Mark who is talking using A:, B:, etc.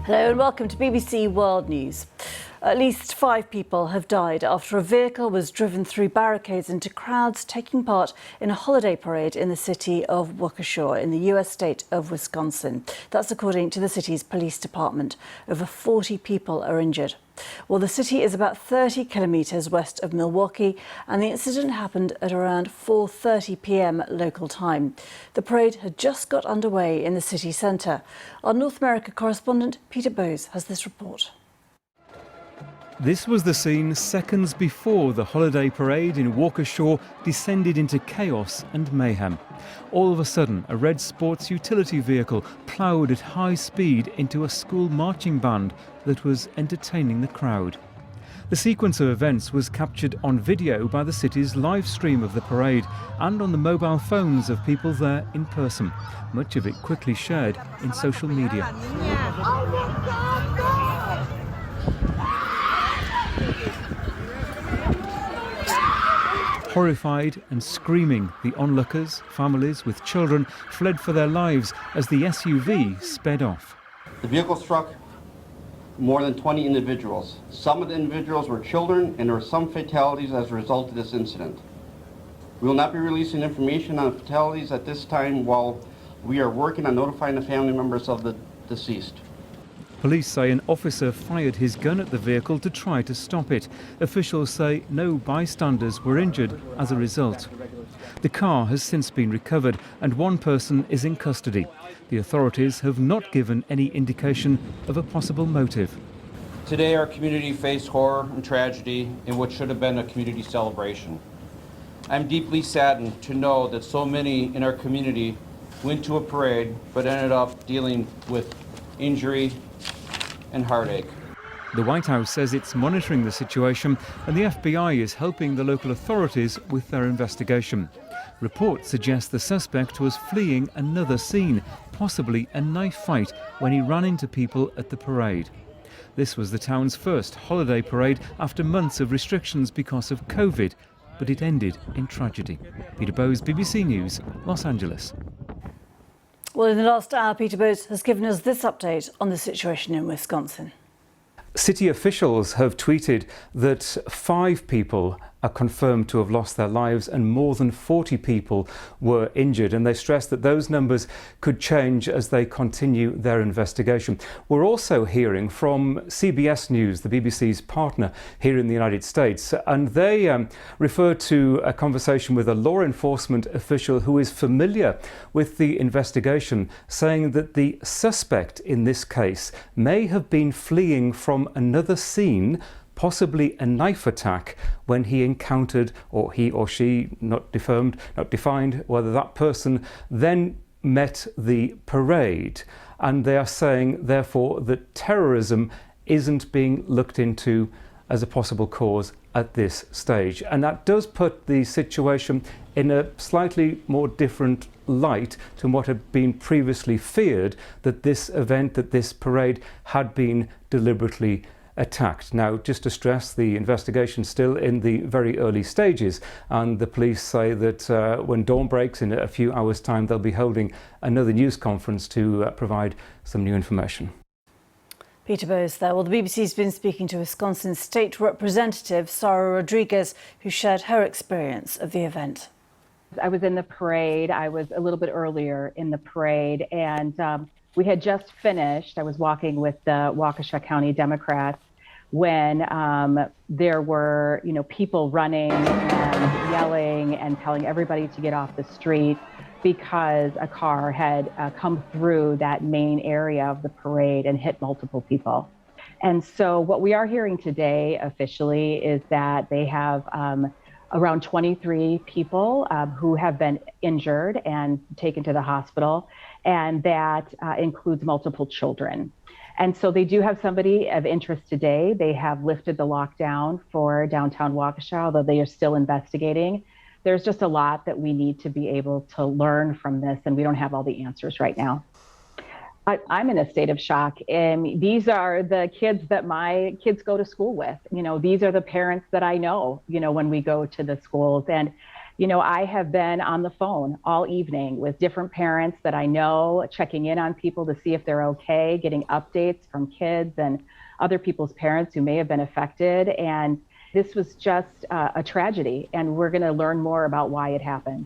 A: Hello and welcome to BBC World News. At least 5 people have died after a vehicle was driven through barricades into crowds taking part in a holiday parade in the city of Waukesha in the US state of Wisconsin. That's according to the city's police department. Over 40 people are injured. Well, the city is about 30 kilometres west of Milwaukee, and the incident happened at around 4:30 p.m. local time. The parade had just got underway in the city centre. Our North America correspondent Peter Bowes has this report.
B: This was the scene seconds before the holiday parade in Waukesha descended into chaos and mayhem. All of a sudden, a red sports utility vehicle ploughed at high speed into a school marching band that was entertaining the crowd. The sequence of events was captured on video by the city's live stream of the parade and on the mobile phones of people there in person. Much of it quickly shared in social media. Horrified and screaming, the onlookers, families with children, fled for their lives as the SUV sped off.
C: The vehicle struck more than 20 individuals. Some of the individuals were children, and there were some fatalities as a result of this incident. We will not be releasing information on fatalities at this time while we are working on notifying the family members of the deceased.
B: Police say an officer fired his gun at the vehicle to try to stop it. Officials say no bystanders were injured as a result. The car has since been recovered and one person is in custody. The authorities have not given any indication of a possible motive.
D: Today our community faced horror and tragedy in what should have been a community celebration. I'm deeply saddened to know that so many in our community went to a parade but ended up dealing with injury and heartache.
B: The White House says it's monitoring the situation and the FBI is helping the local authorities with their investigation. Reports suggest the suspect was fleeing another scene, possibly a knife fight, when he ran into people at the parade. This was the town's first holiday parade after months of restrictions because of COVID, but it ended in tragedy. Peter Bowes, BBC News, Los Angeles.
A: Well, in the last hour, Peter Bowes has given us this update on the situation in Wisconsin.
B: City officials have tweeted that 5 people are confirmed to have lost their lives and more than 40 people were injured, and they stress that those numbers could change as they continue their investigation. We're also hearing from CBS News, the BBC's partner here in the United States, and they refer to a conversation with a law enforcement official who is familiar with the investigation, saying that the suspect in this case may have been fleeing from another scene, possibly a knife attack, when he encountered, or he or she, not defined, whether that person then met the parade. And they are saying, therefore, that terrorism isn't being looked into as a possible cause at this stage. And that does put the situation in a slightly more different light to what had been previously feared, that this event, that this parade had been deliberately attacked. Now, just to stress, the investigation still in the very early stages, and the police say that when dawn breaks in a few hours' time, they'll be holding another news conference to provide some new information.
A: Peter Bowes there. Well, the BBC's been speaking to Wisconsin State Representative Sarah Rodriguez, who shared her experience of the event.
E: I was in the parade. I was a little bit earlier in the parade, and we had just finished. I was walking with the Waukesha County Democrats when there were, people running and yelling and telling everybody to get off the street because a car had come through that main area of the parade and hit multiple people. And so what we are hearing today officially is that they have around 23 people who have been injured and taken to the hospital, and that includes multiple children. And so they do have somebody of interest today. They have lifted the lockdown for downtown Waukesha, although they are still investigating. There's just a lot that we need to be able to learn from this, and we don't have all the answers right now. I'm in a state of shock. And these are the kids that my kids go to school with. These are the parents that I know, when we go to the schools. And You know, I have been on the phone all evening with different parents that I know, checking in on people to see if they're okay, getting updates from kids and other people's parents who may have been affected. And this was just a tragedy, and we're going to learn more about why it happened.